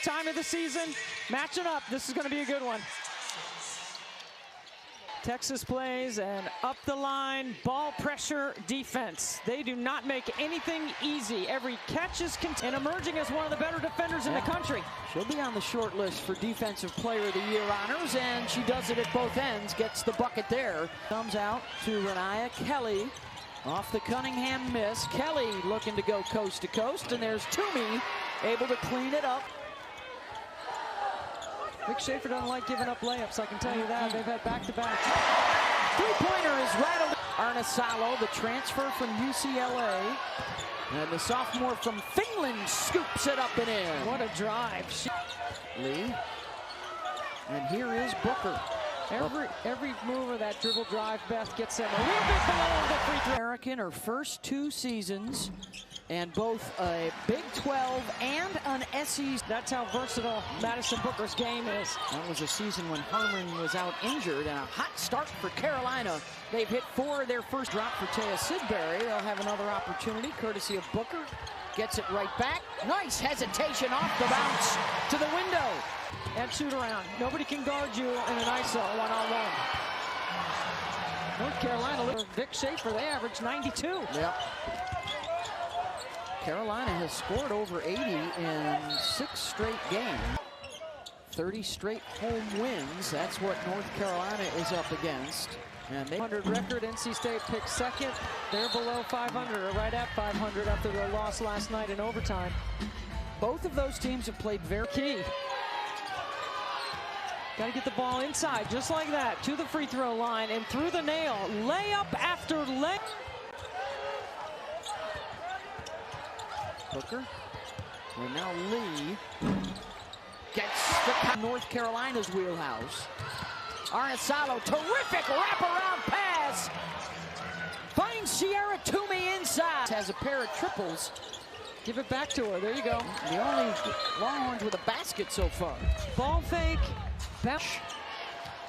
Time of the season, matching up. This is going to be a good one. Texas plays and up the line, ball pressure defense. They do not make anything easy. Every catch is and emerging as one of the better defenders in the country. She'll be on the short list for Defensive Player of the Year honors, and she does it at both ends, gets the bucket there. Comes out to Renaya Kelly off the Cunningham miss. Kelly looking to go coast to coast, and there's Toomey able to clean it up. Vic Schaefer doesn't like giving up layups, I can tell you that. They've had back-to-back. Three-pointer is rattled. Arnasalo, the transfer from UCLA. And the sophomore from Finland scoops it up and in. What a drive. Lee. And here is Booker. Every move of that dribble drive, Beth gets them a little bit below the free throw. American, her first 2 seasons, and both a Big 12 and an SEC. That's how versatile Madison Booker's game is. That was a season when Harmon was out injured, and a hot start for Carolina. They've hit 4 of their first. Drop for Taya Sidbury. They'll have another opportunity courtesy of Booker. Gets it right back. Nice hesitation off the bounce to the window. And shoot around. Nobody can guard you in an ISO one-on-one. North Carolina, Vic Schaefer, they average 92. Yep. Carolina has scored over 80 in 6 straight games. 30 straight home wins. That's what North Carolina is up against. And they 100 record. NC State picked second. They're below 500, or right at 500 after their loss last night in overtime. Both of those teams have played very key. Got to get the ball inside, just like that, to the free throw line and through the nail. Layup after layup. Booker. And now Lee gets the North Carolina's wheelhouse. Arnasalo, terrific wraparound pass. Finds Sierra Toomey inside. Has a pair of triples. Give it back to her. There you go. The only Longhorns with a basket so far. Ball fake. Besh,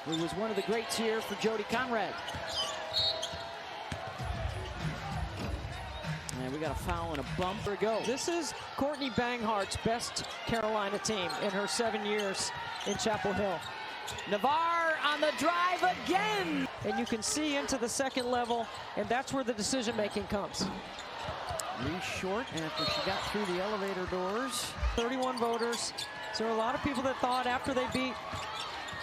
who was one of the greats here for Jody Conrad. And we got a foul and a bump. There we go. This is Courtney Banghart's best Carolina team in her 7 years in Chapel Hill. Navarre on the drive again. And you can see into the second level, and that's where the decision-making comes. Lee short after she got through the elevator doors. 31 voters. So there are a lot of people that thought after they beat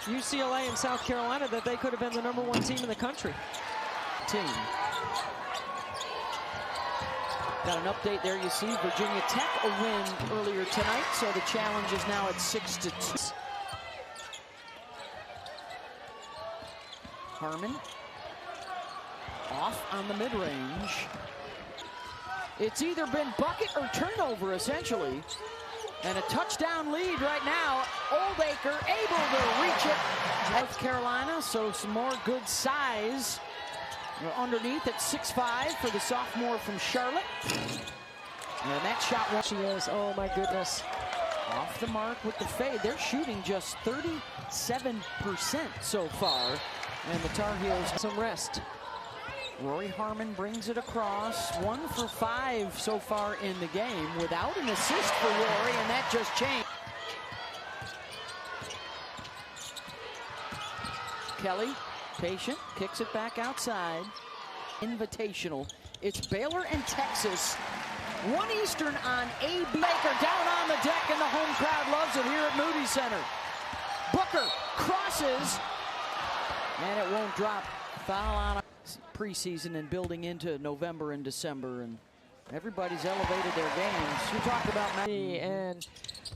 UCLA and South Carolina that they could have been the #1 team in the country. Got an update there. You see Virginia Tech a win earlier tonight, so the challenge is now at 6-2. Harmon off on the mid-range. It's either been bucket or turnover, essentially. And a touchdown lead right now. Oldacre able to reach it. North Carolina, so some more good size. Underneath at 6'5" for the sophomore from Charlotte. And that shot, she is, oh my goodness. Off the mark with the fade. They're shooting just 37% so far. And the Tar Heels some rest. Rory Harmon brings it across. 1 for 5 so far in the game without an assist for Rory, and that just changed. Kelly, patient, kicks it back outside. Invitational. It's Baylor and Texas. 1 Eastern on AB. Baker down on the deck, and the home crowd loves it here at Moody Center. Booker crosses, and it won't drop. Foul on preseason and building into November and December, and everybody's elevated their games. You talked about and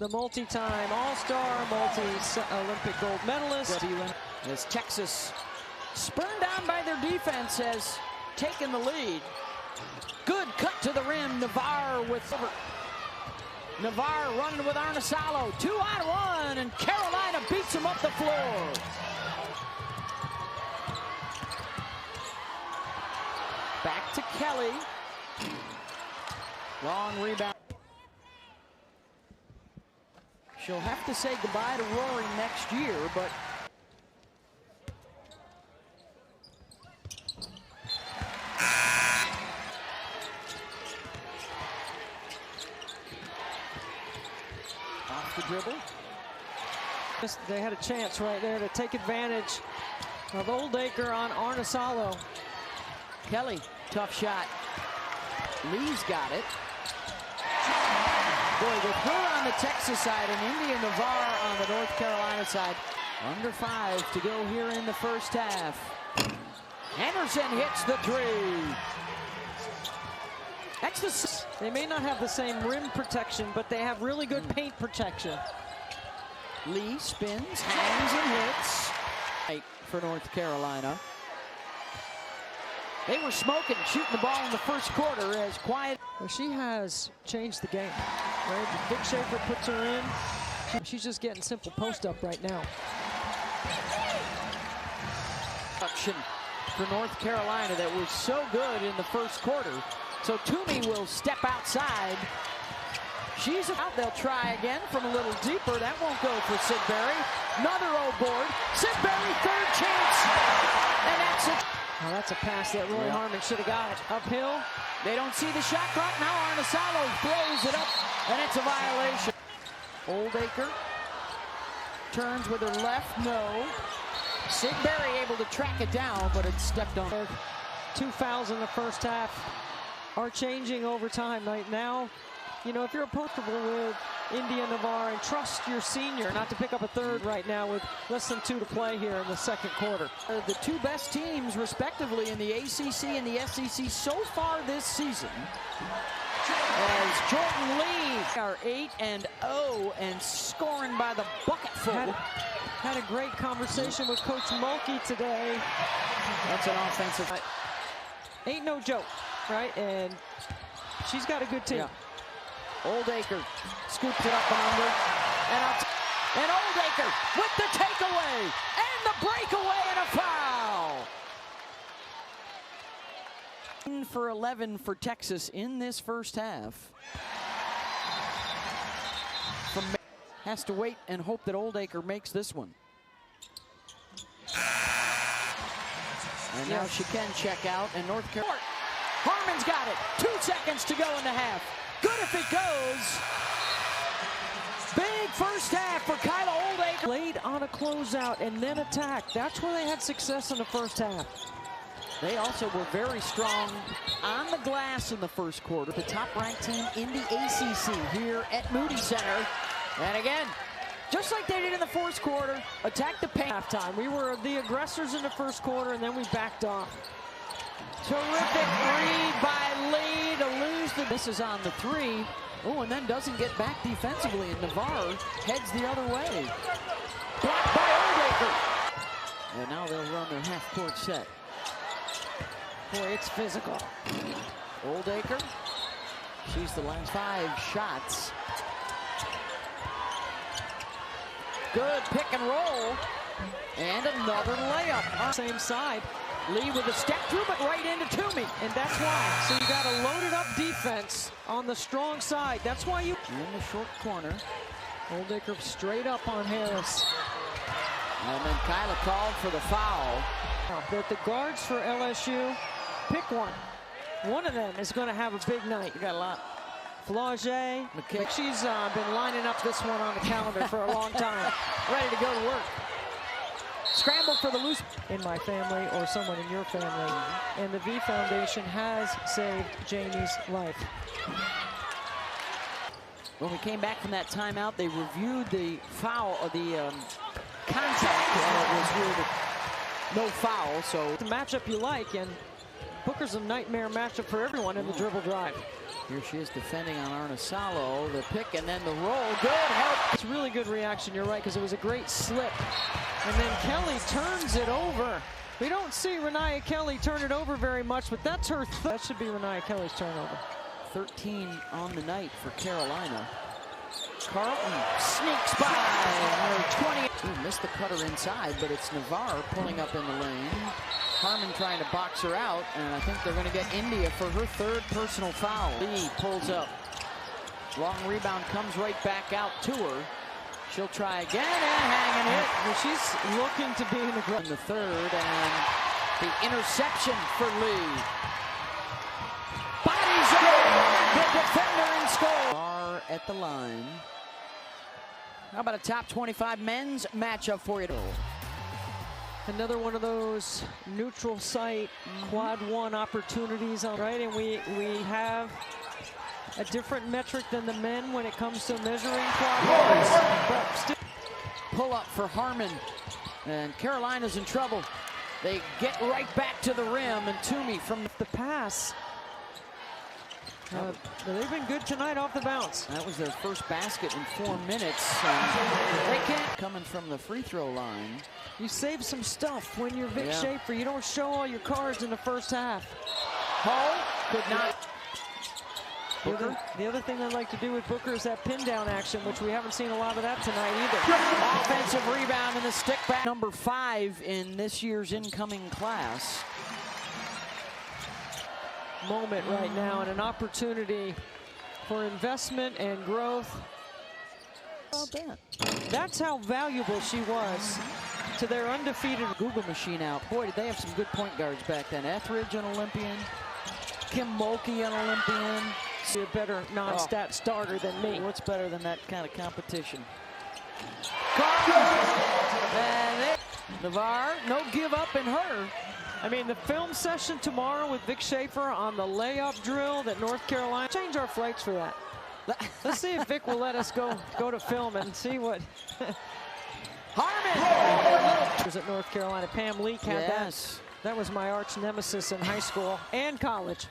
the multi-time All-Star, multi-Olympic gold medalist. As Texas, spurned on by their defense, has taken the lead. Good cut to the rim. Navarre running with Arnasalo. 2-on-1, and Carolina beats him up the floor. Back to Kelly. Long rebound. She'll have to say goodbye to Rory next year, but off the dribble. They had a chance right there to take advantage of Oldacre on Arnisalo. Kelly, tough shot. Lee's got it. Boy, with her on the Texas side and India Navarre on the North Carolina side. Under 5 to go here in the first half. Anderson hits the three. They may not have the same rim protection, but they have really good paint protection. Lee spins, hangs, and hits. For North Carolina. They were smoking, shooting the ball in the first quarter as quiet. Well, she has changed the game, right? Vic Schaefer puts her in. She's just getting simple post up right now. Option for North Carolina that was so good in the first quarter. So Toomey will step outside. She's out. They'll try again from a little deeper. That won't go for Sidbury. Another old board. Sidbury, third chance. And that's it. Oh, that's a pass that Roy Harmon should have got. Uphill. They don't see the shot clock. Now Arnisalo throws it up, and it's a violation. Oldacre turns with her left. No. Sidbury able to track it down, but it stepped on. 2 fouls in the first half are changing over time right now. You know, if you're comfortable with India Navarre and trust your senior not to pick up a third right now with less than 2 to play here in the second quarter. The two best teams, respectively, in the ACC and the SEC so far this season. As Jordan Lee are 8-0 and scoring by the bucketful. Had a great conversation with Coach Mulkey today. That's an offensive. Ain't no joke, right? And she's got a good team. Yeah. Oldacre scoops it up and under. And Oldacre with the takeaway and the breakaway and a foul. 10 for 11 for Texas in this first half. Has to wait and hope that Oldacre makes this one. And now she can check out, and North Carolina. Harmon's got it. 2 seconds to go in the half. Good if it goes. Big first half for Kyla Oldacre. Played on a closeout and then attacked. That's where they had success in the first half. They also were very strong on the glass in the first quarter. The top-ranked team in the ACC here at Moody Center. And again, just like they did in the fourth quarter, attack the paint. Halftime. We were the aggressors in the first quarter, and then we backed off. Terrific read by Lee to lose the. This is on the three. Oh, and then doesn't get back defensively, and Navarre heads the other way. Blocked by Oldacre. And now they'll run their half-court set. Boy, it's physical. Oldacre. She's the last 5 shots. Good pick and roll. And another layup. Same side. Lee with a step through, but right into Toomey. And that's why. So you got a loaded up defense on the strong side. That's why you. In the short corner. Oldacre straight up on Harris. And then Kyla called for the foul. But the guards for LSU, pick one. One of them is going to have a big night. You got a lot. Flauget. She's been lining up this one on the calendar for a long time. Ready to go to work. Scramble for the loose. In my family or someone in your family. And the V Foundation has saved Jamie's life. When we came back from that timeout, they reviewed the foul of the contact. It was ruled no foul, so. The matchup you like, and Booker's a nightmare matchup for everyone in the dribble drive. Here she is defending on Arnisalo. The pick and then the roll. Good help. It's really good reaction, you're right, because it was a great slip. And then Kelly turns it over. We don't see Renaya Kelly turn it over very much, but that's her. That should be Renaya Kelly's turnover. 13 on the night for Carolina. Carlton sneaks by. 20. Ooh, missed the cutter inside, but it's Navarre pulling up in the lane. Harmon trying to box her out, and I think they're going to get India for her 3rd personal foul. Lee pulls up. Long rebound comes right back out to her. She'll try again and hanging it. Well, she's looking to be in the 3rd, and the interception for Lee. Bodies it. The defender in score. Are at the line. How about a top 25 men's matchup for you? Another one of those neutral site quad one opportunities, all right? And we have a different metric than the men when it comes to measuring quad ones. But still. Pull up for Harmon, and Carolina's in trouble. They get right back to the rim, and Toomey from the pass. They've been good tonight off the bounce. That was their first basket in 4 minutes. They can't. Coming from the free throw line. You save some stuff when you're Vic Schaefer. You don't show all your cards in the first half. Hall could not. The other thing I like to do with Booker is that pin down action, which we haven't seen a lot of that tonight either. Offensive rebound and the stick back. Number 5 in this year's incoming class. Moment right now and an opportunity for investment and growth. That's how valuable she was to their undefeated Google machine out. Boy, did they have some good point guards back then. Etheridge, an Olympian. Kim Mulkey, an Olympian. A better non-stat starter than me. What's better than that kind of competition? Navarre, no give up in her. I mean, the film session tomorrow with Vic Schaefer on the layup drill that North Carolina. Change our flights for that. Let's see if Vic will let us go to film and see what. Harmon! Was at North Carolina. Pam Leake had that. That was my arch nemesis in high school and college.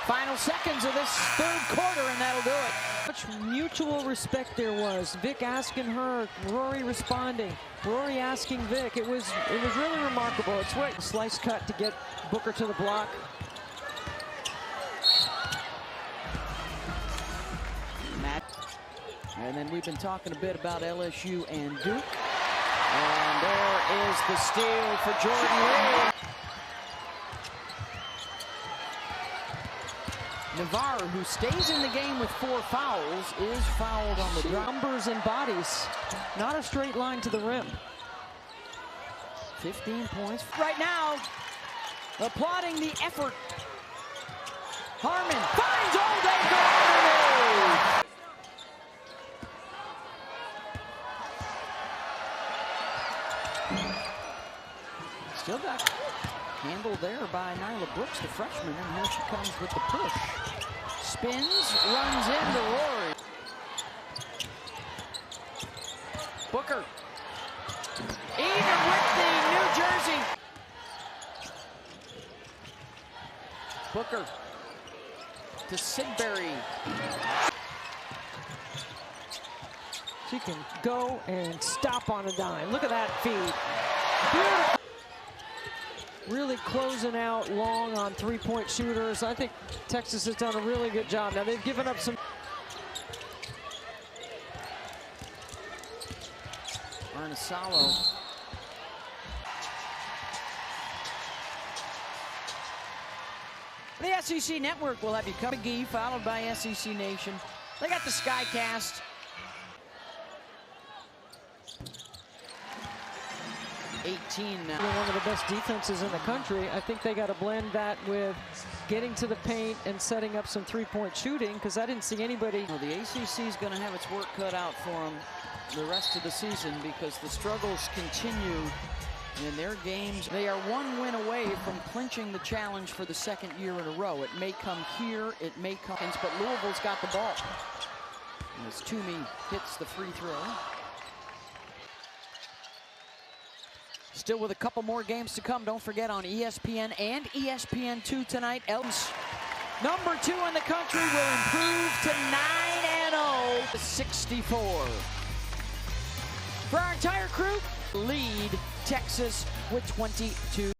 Final seconds of this third quarter, and that'll do it. Much mutual respect there was. Vic asking her, Rory responding. Rory asking Vic. It was really remarkable. It's what slice cut to get Booker to the block. And then we've been talking a bit about LSU and Duke. And there is the steal for Jordan Lee. Navarro, who stays in the game with 4 fouls, is fouled on the drop. Numbers and bodies. Not a straight line to the rim. 15 points. Right now, applauding the effort. Harmon finds all day. Still got handled there by Nyla Brooks, the freshman, and here she comes with the push. Spins, runs into Rory. Booker. Even with the New Jersey. Booker to Sidbury. She can go and stop on a dime. Look at that feed. Beautiful. Really closing out long on three-point shooters. I think Texas has done a really good job. Now they've given up some. Arnisalo. The SEC Network will have you come. McGee followed by SEC Nation. They got the Skycast. 18 now. One of the best defenses in the country. I think they got to blend that with getting to the paint and setting up some three-point shooting, because I didn't see anybody. Well, the ACC is going to have its work cut out for them the rest of the season, because the struggles continue in their games. They are 1 win away from clinching the challenge for the 2nd year in a row. It may come here, it may come, but Louisville's got the ball. As Toomey hits the free throw. Still with a couple more games to come. Don't forget, on ESPN and ESPN2 tonight, Elms, number 2 in the country, will improve to 9-0, 64. For our entire crew, lead Texas with 22.